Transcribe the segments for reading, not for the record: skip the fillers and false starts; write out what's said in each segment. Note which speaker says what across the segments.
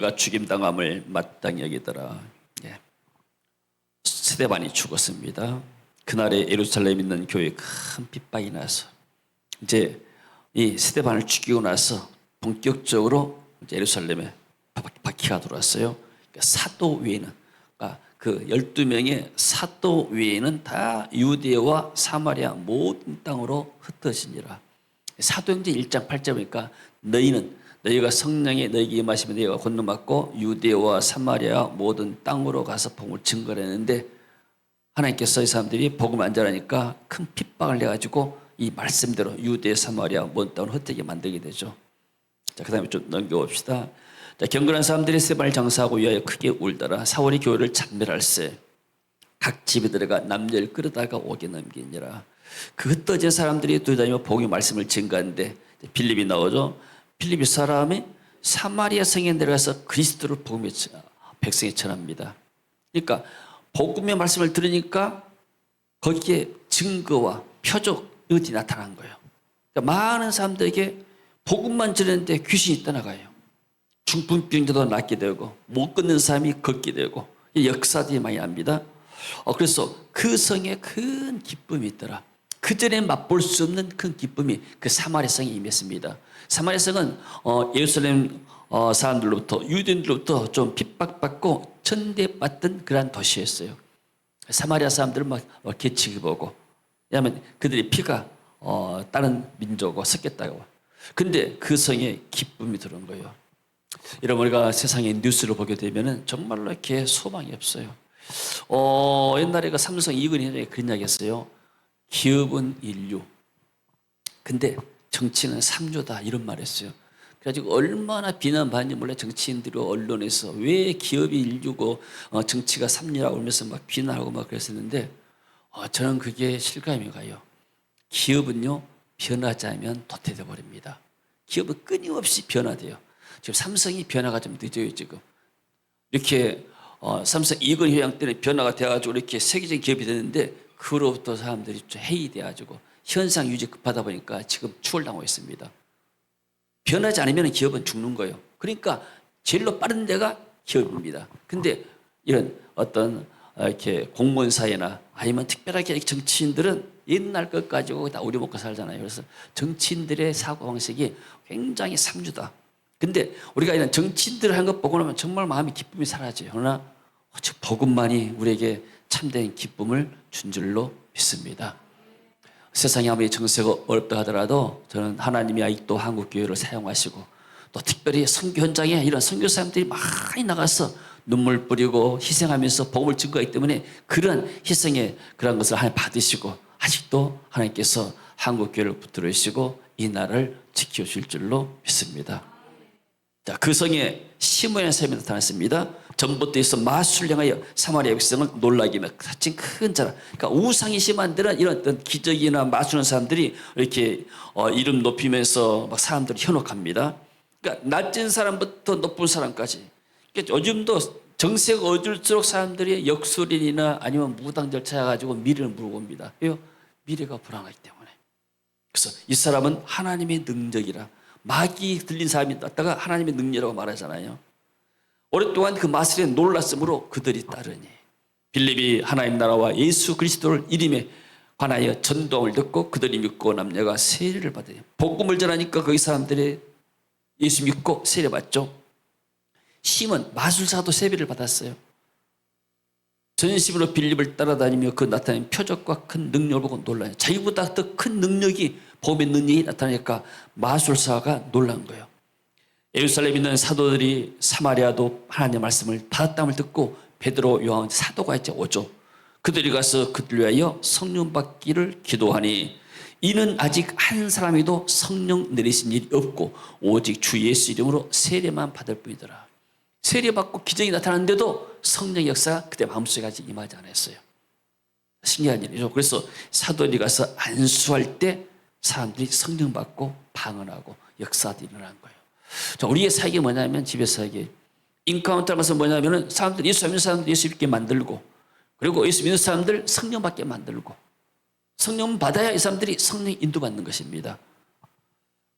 Speaker 1: 그가 죽임당함을 마땅히 여기더라. 예. 스데반이 죽었습니다. 그날에 예루살렘에 있는 교회에 큰 핍박이 나서 이제 이 스데반을 죽이고 나서 본격적으로 이제 예루살렘에 박해가 들어왔어요. 그러니까 사도 외에는, 그러니까 그 12명의 사도 외에는 다 유대와 사마리아 모든 땅으로 흩어지니라. 사도행전 1장 8절 보니까 너희가 성령에 너희에게 임하시면 너희가 권능받고 유대와 사마리아 모든 땅으로 가서 복음을 증거했는데, 하나님께서 이 사람들이 복음 안 전하니까 큰 핍박을 내가지고 이 말씀대로 유대 사마리아 모든 땅을 흩어지게 만들게 되죠. 자, 그 다음에 좀 넘겨봅시다. 자, 경건한 사람들이 스데반을 장사하고 위하여 크게 울더라. 사울이 교회를 참멸할세 각 집에 들어가 남녀를 끌어다가 옥에 넘기니라. 그 흩어진 사람들이 돌아다니며 복음의 말씀을 증거하는데 빌립이 나오죠. 빌립이 사람이 사마리아 성에 내려가서 그리스도를 복음의 백성에 전합니다. 그러니까 복음의 말씀을 들으니까 거기에 증거와 표적 이것이 나타난 거예요. 그러니까 많은 사람들에게 복음만 들었는데 귀신이 떠나가요. 중풍병자도 낫게 되고 못 걷는 사람이 걷게 되고 역사들이 많이 납니다. 그래서 그 성에 큰 기쁨이 있더라. 그전에 맛볼 수 없는 큰 기쁨이 그 사마리아 성에 임했습니다. 사마리아 성은 예루살렘 사람들로부터 유대인들로부터 좀 핍박받고 천대받던 그러한 도시였어요. 사마리아 사람들은 막 개치기 보고, 왜냐하면 그들의 피가 다른 민족과 섞였다고. 근데 그 성에 기쁨이 들어온 거예요. 여러분, 우리가 세상의 뉴스를 보게 되면 정말로 이렇게 소망이 없어요. 옛날에 그 삼성 이근희 회장이 그런 이야기 했어요. 기업은 인류, 근데 정치는 삼류다, 이런 말 했어요. 그래가지고 얼마나 비난받는지 몰라. 정치인들이 언론에서 왜 기업이 인류고 정치가 삼류라고 하면서 막 비난하고 막 그랬었는데, 저는 그게 실감이 가요. 기업은요, 변하지 않으면 도태돼 버립니다. 기업은 끊임없이 변화돼요. 지금 삼성이 변화가 좀 늦어요. 지금 이렇게 삼성 이건희 회장 때는 변화가 돼가지고 이렇게 세계적인 기업이 됐는데, 그로부터 사람들이 좀 해이돼가지고 현상 유지 급하다 보니까 지금 추월당하고 있습니다. 변하지 않으면 기업은 죽는 거예요. 그러니까 제일로 빠른 데가 기업입니다. 근데 이런 어떤 이렇게 공무원 사회나 아니면 특별하게 정치인들은 옛날 것 가지고 다 우려먹고 살잖아요. 그래서 정치인들의 사고방식이 굉장히 삼류다. 근데 우리가 이런 정치인들 한 것 보고 나면 정말 마음이 기쁨이 사라져요. 그러나 복음만이 우리에게 참된 기쁨을 준 줄로 믿습니다. 세상이 아무리 정세가 어렵다 하더라도 저는 하나님이 아직도 한국교회를 사용하시고, 또 특별히 선교 현장에 이런 선교사님들이 많이 나가서 눈물 뿌리고 희생하면서 복음을 증거하기 때문에 그런 희생의 그런 것을 하나님 받으시고, 아직도 하나님께서 한국교회를 붙들어 주시고 이 나라를 지켜주실 줄로 믿습니다. 자, 그 성에 시몬의 사람이 나타났습니다. 전부터 있어 마술을 향하여 사마리아 백성을 놀라게 하며 가진 큰 자라. 그러니까 우상이 심한 데는 이런 어떤 기적이나 마술하는 사람들이 이렇게 이름 높이면서 막 사람들을 현혹합니다. 그러니까 낮은 사람부터 높은 사람까지. 그러니까 요즘도 정세가 어질수록 사람들이 역술인이나 아니면 무당들 찾아가지고 미래를 물어봅니다. 왜요? 미래가 불안하기 때문에. 그래서 이 사람은 하나님의 능력이라, 마귀 들린 사람이 왔다가 하나님의 능력이라고 말하잖아요. 오랫동안 그 마술에 놀랐으므로 그들이 따르니, 빌립이 하나님 나라와 예수 그리스도를 이름에 관하여 전도함을 듣고 그들이 믿고 남녀가 세례를 받아요. 복음을 전하니까 거기 사람들이 예수 믿고 세례 받죠. 시몬 마술사도 세례를 받았어요. 전심으로 빌립을 따라다니며 그 나타낸 표적과 큰 능력을 보고 놀라요. 자기보다 더 큰 능력이, 복음의 능력이 나타나니까 마술사가 놀란 거예요. 예루살렘에 있는 사도들이 사마리아도 하나님의 말씀을 받았다함을 듣고 베드로, 요한 사도가 이제 오죠. 그들이 가서 그들 위하여 성령 받기를 기도하니, 이는 아직 한 사람에도 성령 내리신 일이 없고 오직 주 예수 이름으로 세례만 받을 뿐이더라. 세례받고 기적이 나타났는데도 성령 역사가 그때 마음속에 아직 임하지 않았어요. 신기한 일이죠. 그래서 사도들이 가서 안수할 때 사람들이 성령 받고 방언하고 역사도 일어난 거예요. 자, 우리의 사역이 뭐냐면, 집에서 사역이 인카운터라는 것은 뭐냐면 사람들, 예수 믿는 사람들 예수 믿게 만들고, 그리고 예수 믿는 사람들 성령 받게 만들고, 성령 받아야 이 사람들이 성령 인도받는 것입니다.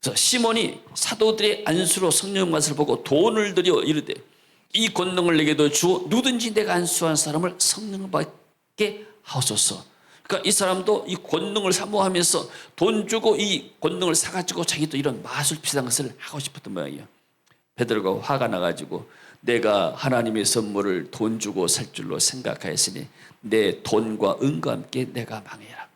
Speaker 1: 그래서 시몬이 사도들의 안수로 성령 맛을 보고 돈을 들여 이르되 이 권능을 내게도 주어 누구든지 내가 안수한 사람을 성령을 받게 하소서. 그러니까 이 사람도 이 권능을 사모하면서 돈 주고 이 권능을 사가지고 자기도 이런 마술 비슷한 것을 하고 싶었던 모양이에요. 베드로가 화가 나가지고 내가 하나님의 선물을 돈 주고 살 줄로 생각하였으니 내 돈과 은과 함께 내가 망해라.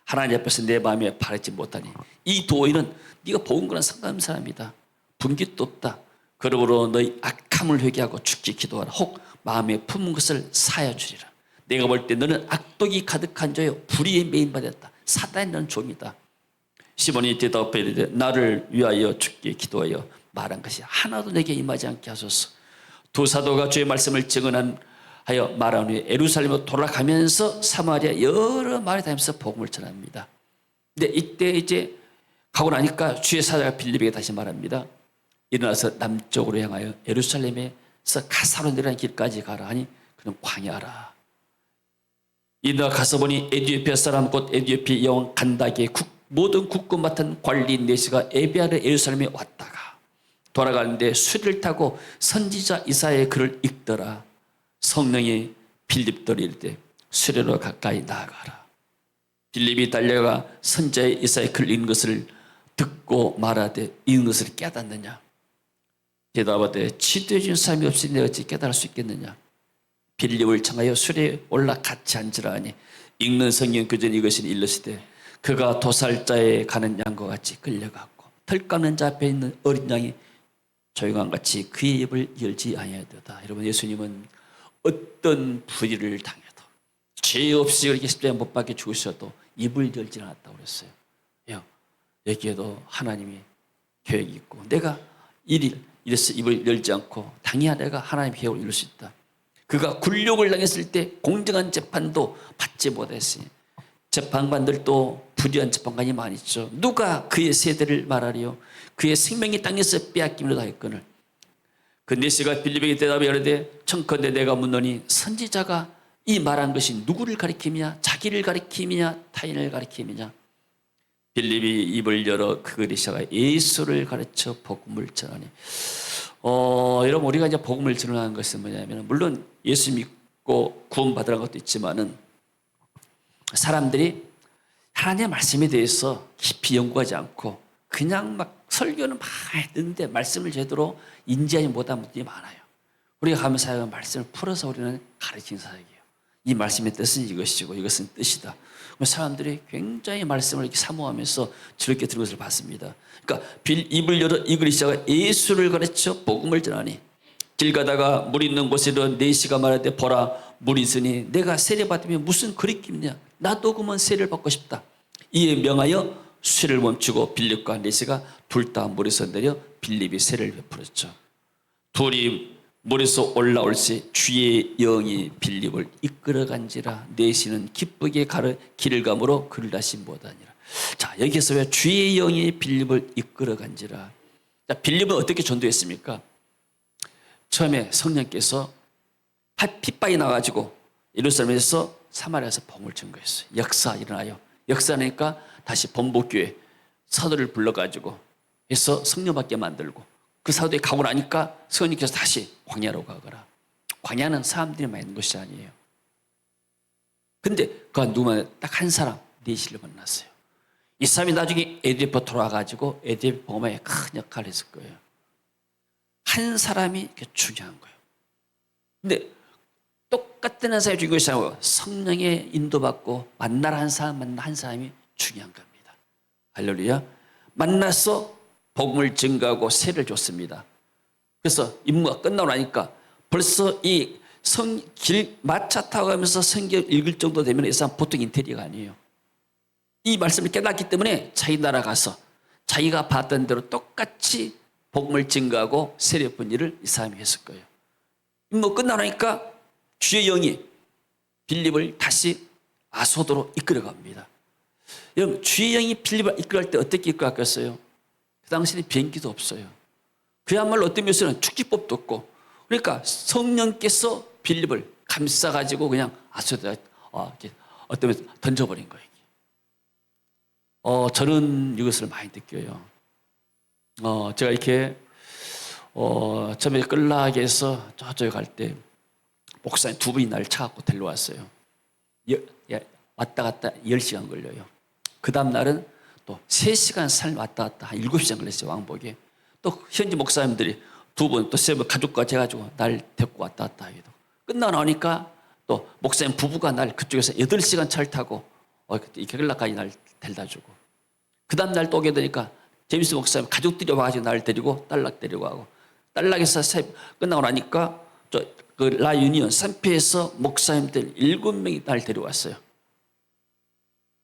Speaker 1: 하나님 앞에서 내 마음에 바르지 못하니 이 도인은 네가 복은 거랑 상관없는 사람이다. 분깃도 없다. 그러므로 너희 악함을 회개하고 죽게 기도하라. 혹 마음에 품은 것을 사여 주리라. 내가 볼 때 너는 악독이 가득한 자여 불의에 매인받았다. 사단이 너는 종이다. 시몬이 대답해 이르되 나를 위하여 죽게 기도하여 말한 것이 하나도 내게 임하지 않게 하소서. 두 사도가 주의 말씀을 증언하여 말한 후에 예루살렘으로 돌아가면서 사마리아 여러 마을에 다니면서 복음을 전합니다. 근데 이때 이제 가고 나니까 주의 사자가 빌립에게 다시 말합니다. 일어나서 남쪽으로 향하여 예루살렘에서 가사로 내려가는 길까지 가라 하니 그는 광야라. 일어나 가서 보니 에디오피아 사람 곧 에디오피아 여왕 간다기의 모든 국군 맡은 관리인 네시가 에비아르 예루살렘에 왔다가 돌아가는데 수리를 타고 선지자 이사야의 글을 읽더라. 성령이 빌립더러 이르되 수레로 가까이 나아가라. 빌립이 달려가 선지자 이사야의 글을 읽는 것을 듣고 말하되 읽는 것을 깨닫느냐. 대답하되 치도해 준 사람이 없이 내가 어찌 깨달을 수 있겠느냐. 빌립을 청하여 수레에 올라 같이 앉으라 하니 읽는 성경 그전 이것이 일렀으되 그가 도살자에 가는 양과 같이 끌려갔고 털 깎는 자 앞에 있는 어린 양이 조용한 같이 그의 입을 열지 아니하였도다. 여러분, 예수님은 어떤 불의를 당해도 죄 없이 그렇게 십자가에 못 박혀 죽으셔도 입을 열지 않았다고 그랬어요. 여기에도 하나님이 계획이 있고 내가 이래서 입을 열지 않고 당연히 내가 하나님의 계획을 이룰 수 있다. 그가 굴욕을 당했을 때 공정한 재판도 받지 못했으니 재판관들도 불의한 재판관이 많이 있죠. 누가 그의 세대를 말하리요. 그의 생명이 땅에서 빼앗김으로 하였거늘. 그 네시가 빌립에게 대답하여 이르되 청컨대 내가 묻노니 선지자가 이 말한 것이 누구를 가리키느냐, 자기를 가리키느냐, 타인을 가리키느냐. 빌립이 입을 열어 그 그리스도가 예수를 가르쳐 복음을 전하니. 여러분, 우리가 이제 복음을 전하는 것은 뭐냐면 물론 예수 믿고 구원받으라는 것도 있지만은 사람들이 하나님의 말씀에 대해서 깊이 연구하지 않고 그냥 막 설교는 많이 듣는데 말씀을 제대로 인지하지 못한 분들이 많아요. 우리가 가면 사역은 말씀을 풀어서 우리는 가르치는 사역이에요. 이 말씀의 뜻은 이것이고 이것은 뜻이다. 사람들이 굉장히 말씀을 이렇게 사모하면서 즐겁게 들은 것을 봤습니다. 그러니까 입을 열어 이글이 시작하 예수를 가르쳐 복음을 전하니 길 가다가 물 있는 곳에 이르러 네시가 말하되 보라 물이 있으니 내가 세례 받으면 무슨 거리낌이냐. 나도 그만 세례를 받고 싶다. 이에 명하여 수레를 멈추고 빌립과 네시가 둘 다 물에서 내려 빌립이 세례를 베풀었죠. 둘이 물에서 올라올시 주의 영이 빌립을 이끌어간지라 네시는 기쁘게 길을 감으로 그를 다시 못하니라. 자, 여기서 왜 주의 영이 빌립을 이끌어간지라. 자, 빌립은 어떻게 전도했습니까? 처음에 성령께서 핏바위 나가지고 예루살렘에서 사마리아에서 복음을 전거했어요. 역사 일어나요. 역사니까 다시 본복교회 사도를 불러가지고 해서 성령 받게 만들고 그 사도에 가고 나니까 성령께서 다시 광야로 가거라. 광야는 사람들이 많이 있는 것이 아니에요. 근데 그 누구만 딱 한 사람 네시를 만났어요. 이 사람이 나중에 에디오피아 돌아가지고 에디오피아 복음에 큰 역할을 했을 거예요. 한 사람이 중요한 거예요. 근데 똑같은 한 사람이 중요한 것이 아니고 성령의 인도받고 만나라 한 사람이 중요한 겁니다. 할렐루야. 만나서 복음을 증거하고 세를 줬습니다. 그래서 임무가 끝나고 나니까 벌써 이 마차 타고 가면서 성경 읽을 정도 되면 이 사람 보통 인테리어가 아니에요. 이 말씀을 깨닫기 때문에 자기 나라 가서 자기가 봤던 대로 똑같이 복음을 증거하고 세례 본 일을 이 사람이 했을 거예요. 임무 끝나고 나니까 주의 영이 빌립을 다시 아소도로 이끌어갑니다. 여러분, 주의 영이 빌립을 이끌어갈 때 어떻게 이끌어갔겠어요? 그 당시에는 비행기도 없어요. 그야말로 어떤 면에서는 축지법도 없고, 그러니까 성령께서 빌립을 감싸가지고 그냥 아소도에 어떤 면에서 던져버린 거예요. 저는 이것을 많이 느껴요. 제가 이렇게 처음에 끌락에서 저쪽에 갈 때 목사님 두 분이 날 차갖고 데려왔어요. 왔다 갔다 10시간 걸려요. 그 다음 날은 또 3시간 살 왔다 갔다 한 7시간 걸렸어요. 왕복에. 또 현지 목사님들이 두 분, 또 세 분 가족까지 해가지고 날 데리고 왔다 갔다 하기도. 끝나고 나니까 또 목사님 부부가 날 그쪽에서 8시간 차를 타고 이렇게 끌락까지 날 데려다 주고. 그 다음 날 또 오게 되니까 제임스 목사님 가족들이 와가지고 날 데리고 딸락 데리고 가고. 딸락에서 끝나고 나니까 그 라유니온 산피에서 목사님들 7명이 날 데려왔어요.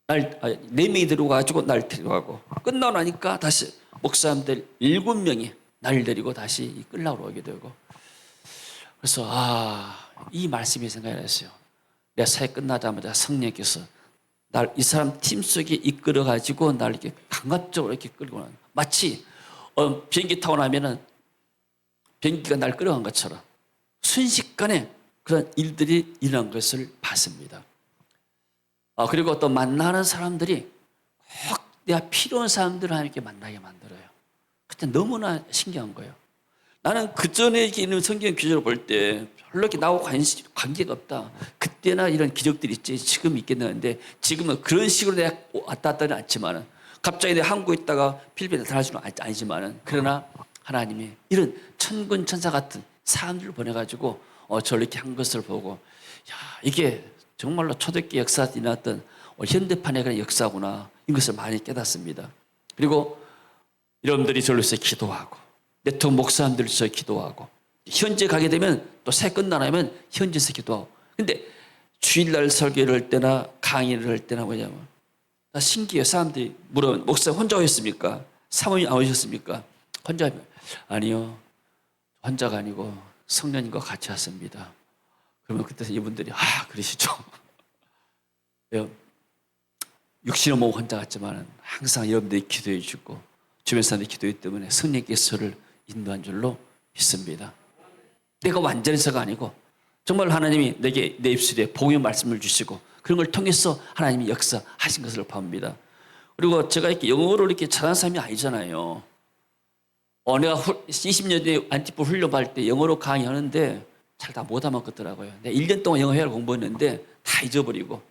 Speaker 1: 4명이 데려가지고 날 데려가고. 끝나고 나니까 다시 목사님들 7명이 날 데리고 다시 끌락으로 오게 되고. 그래서 이 말씀이 생각이 났어요. 내 사회 끝나자마자 성령께서 날 이 사람 팀 속에 이끌어 가지고 날 이렇게 강압적으로 이렇게 끌고 나. 마치 비행기 타고 나면은 비행기가 날 끌어간 것처럼 순식간에 그런 일들이 일어난 것을 봤습니다. 그리고 또 만나는 사람들이 꼭 내가 필요한 사람들을 함께 만나게 만들어요. 그때 너무나 신기한 거예요. 나는 그 전에 있는 성경 기적을 볼 때 별로 이렇게 나하고 관계가 없다. 그때나 이런 기적들이 있지 지금 있겠는데 지금은 그런 식으로 내가 왔다 갔다는 않지만은 갑자기 내가 한국에 있다가 필리핀에 나타날 수는 아니지만은 그러나 하나님이 이런 천군 천사 같은 사람들을 보내가지고 저를 이렇게 한 것을 보고 이게 정말로 초대교회 역사에 일어났던 현대판의 그런 역사구나 이것을 많이 깨닫습니다. 그리고 여러분들이 저를 위해서 기도하고 네트워크 목사님들을 위해서 기도하고 현재 가게 되면 또 새 끝나면 현지에서 기도하고. 근데 주일날 설교를 할 때나 강의를 할 때나 뭐냐면 나 신기해요. 사람들이 물어보면 목사님 혼자 오셨습니까? 사모님 안 오셨습니까? 혼자 아니요. 혼자가 아니고 성령님과 같이 왔습니다. 그러면 그때 이분들이 그러시죠. 육신을 보고 혼자 갔지만 항상 여러분들이 기도해 주고 주변 사람들이 기도했기 때문에 성령께서 저를 인도한 줄로 믿습니다. 내가 완전해서가 아니고 정말 하나님이 내게 내 입술에 복음의 말씀을 주시고 그런 걸 통해서 하나님이 역사하신 것을 봅니다. 그리고 제가 이렇게 영어를 이렇게 잘하는 사람이 아니잖아요. 내가 20년 전에 안티포 훈련받을 때 영어로 강의하는데 잘 다 못 알아먹겠더라고요. 내가 1년 동안 영어 회화를 공부했는데 다 잊어버리고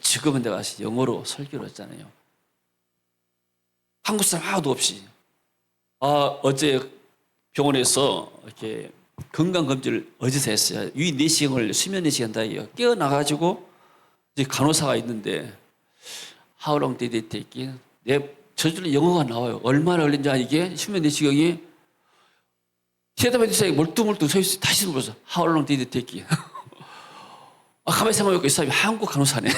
Speaker 1: 지금은 내가 영어로 설교를 했잖아요. 한국 사람 하나도 없이. 어제 병원에서 이렇게 건강검진을 어제서 했어요. 위 4시간을 수면 4시간 다해요. 깨어나가지고 이제 간호사가 있는데 How long did it take you? 저절로 영어가 나와요. 얼마나 걸린지 이게 수면 4시간이 대답해 주세요. 멀뚱멀뚱 서 있어요. 다시 물어서 How long did it take you? 가만히 생각해보니까 이 사람이 한국 간호사네.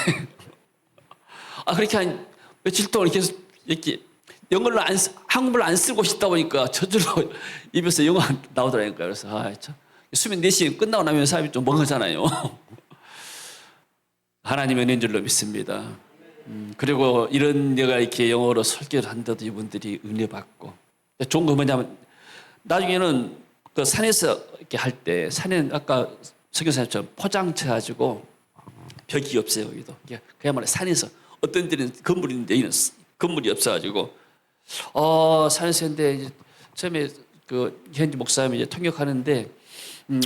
Speaker 1: 그렇게 한 며칠 동안 계속 이렇게 영어를 한국말을 안 쓰고 싶다 보니까 저절로 입에서 영어가 나오더라니까요. 그래서 참 수면 4시간 끝나고 나면 사람이 좀 멍하잖아요. 하나님의 은혜인 줄로 믿습니다. 그리고 이런 내가 이렇게 영어로 설교를 한데도 이분들이 은혜 받고 좋은 거 뭐냐면 나중에는 그 산에서 이렇게 할 때 산에는 아까 설교사님처럼 포장쳐 가지고 벽이 없어요. 여기도 그야말로 산에서 어떤 데는 건물이 있는데 여기는 건물이 없어가지고 산에서 했는데 처음에 그 현지 목사님이 이제 통역하는데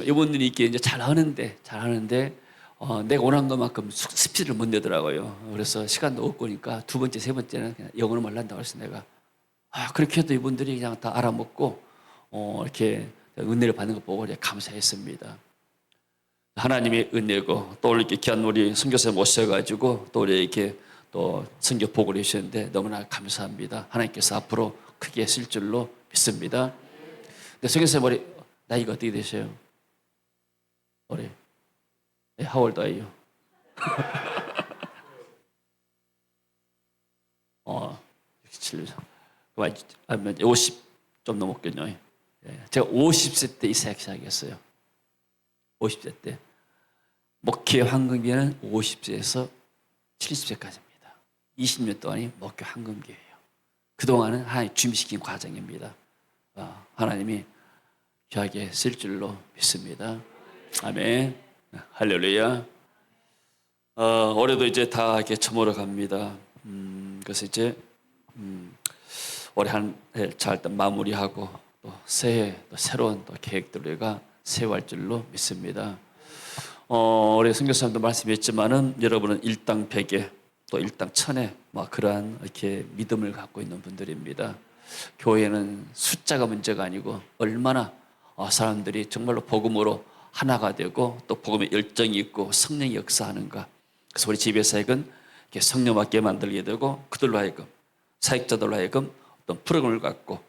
Speaker 1: 이분들이 이렇게 이제 잘하는데 내가 원한 것만큼 스피드를 못 내더라고요. 그래서 시간도 없고니까 두 번째, 세 번째는 그냥 영어로 말한다고 해서 내가 그렇게 해도 이분들이 그냥 다 알아먹고 이렇게 은혜를 받는 거 보고 감사했습니다. 하나님의 은혜고 또 이렇게 귀한 우리 선교사님 모셔가지고 또 우리 이렇게 또 선교 보고를 해주셨는데 너무나 감사합니다. 하나님께서 앞으로 크게 쓸 줄로 믿습니다. 근데 선교사님 우리 나이가 어떻게 되세요? 올해? How old are you? 67. 50 좀 넘었겠네요. 제가 50세 때 이 사역 시작했어요. 50세 때. 목회 황금기회는 50세에서 70세까지입니다. 20년 동안이 목회 황금기회예요. 그동안은 하나님 준비시킨 과정입니다. 하나님이 귀하게 쓸 줄로 믿습니다. 아멘. 할렐루야. 올해도 이제 다 이렇게 저물어 갑니다. 그래서 이제 올해 한 해 잘 마무리하고 또 새해 또 새로운 또 계획들을 우리가 세워갈 줄로 믿습니다. 우리 선교사님도 말씀했지만은 여러분은 일당 100에 또 일당 1000에 그러한 이렇게 믿음을 갖고 있는 분들입니다. 교회는 숫자가 문제가 아니고 얼마나 사람들이 정말로 복음으로 하나가 되고 또 복음의 열정이 있고 성령이 역사하는가. 그래서 우리 지배 사역은 성령 받게 만들게 되고 그들로 하여금 사역자들로 하여금 어떤 프로그램을 갖고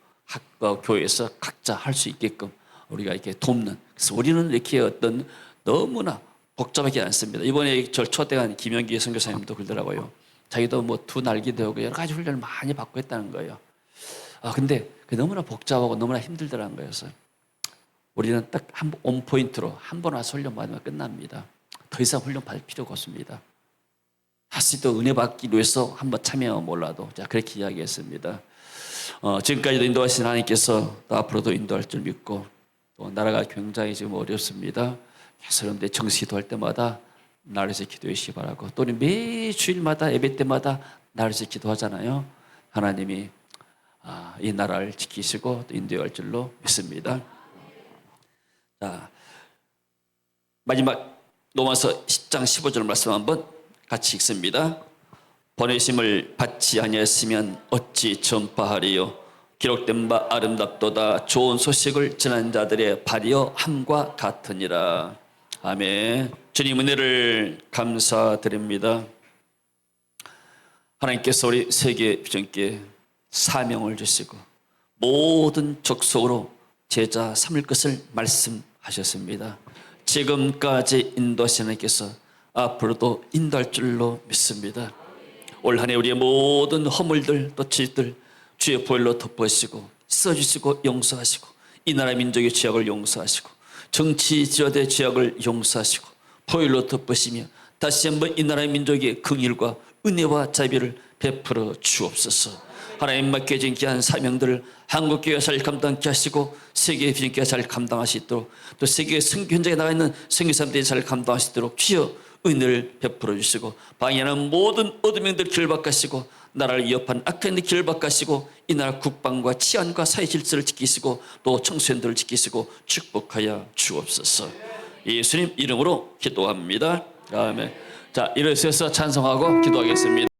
Speaker 1: 교회에서 각자 할 수 있게끔 우리가 이렇게 돕는. 그래서 우리는 이렇게 어떤 너무나 복잡하지 않습니다. 이번에 절 초대한 김영기 선교사님도 그러더라고요. 자기도 두 날개 되고 여러 가지 훈련을 많이 받고 했다는 거예요. 근데 너무나 복잡하고 너무나 힘들더라는 거였어요. 우리는 딱 온 포인트로 한 번 와서 훈련 받으면 끝납니다. 더 이상 훈련 받을 필요가 없습니다. 다시 또 은혜 받기 위해서 한번 참여하면 몰라도 그렇게 이야기했습니다. 지금까지도 인도하신 하나님께서 또 앞으로도 인도할 줄 믿고 또 나라가 굉장히 지금 어렵습니다. 그래서 여러분들 정시기도할 때마다 나를 위해서 기도해 주시기 바라고 또 매 주일마다 예배 때마다 나를 위해서 기도하잖아요. 하나님이 이 나라를 지키시고 또 인도할 줄로 믿습니다. 자, 마지막 로마서 10장 15절 말씀 한번 같이 읽습니다. 보내심을 받지 아니하였으면 어찌 전파하리요. 기록된 바 아름답도다. 좋은 소식을 전한 자들의 발이여 함과 같으니라. 아멘. 주님 은혜를 감사드립니다. 하나님께서 우리 세계 비전교회 사명을 주시고 모든 족속으로 제자 삼을 것을 말씀하셨습니다. 지금까지 인도하신 하나님께서 앞으로도 인도할 줄로 믿습니다. 올 한 해 우리의 모든 허물들 또 죄들 주의 보혈로 덮으시고 써주시고 용서하시고 이 나라 민족의 죄악을 용서하시고 정치 지화대 죄악을 용서하시고 보혈로 덮으시며 다시 한번 이 나라 민족의 긍휼과 은혜와 자비를 베풀어 주옵소서. 하나님 맡겨진 귀한 사명들을 한국교회가 잘 감당케 하시고 세계의 비전교회가 잘 감당하시도록 또 세계의 선교 현장에 나가 있는 선교사님들이 잘 감당하시도록 주여 은혜를 베풀어 주시고 방해하는 모든 어둠행들 길을 바꾸시고 나라를 위협한 악한 길을 바꾸시고 이 나라 국방과 치안과 사회 질서를 지키시고 또 청소년들을 지키시고 축복하여 주옵소서. 예수님 이름으로 기도합니다. 아멘. 자, 일어서서 찬송하고 기도하겠습니다.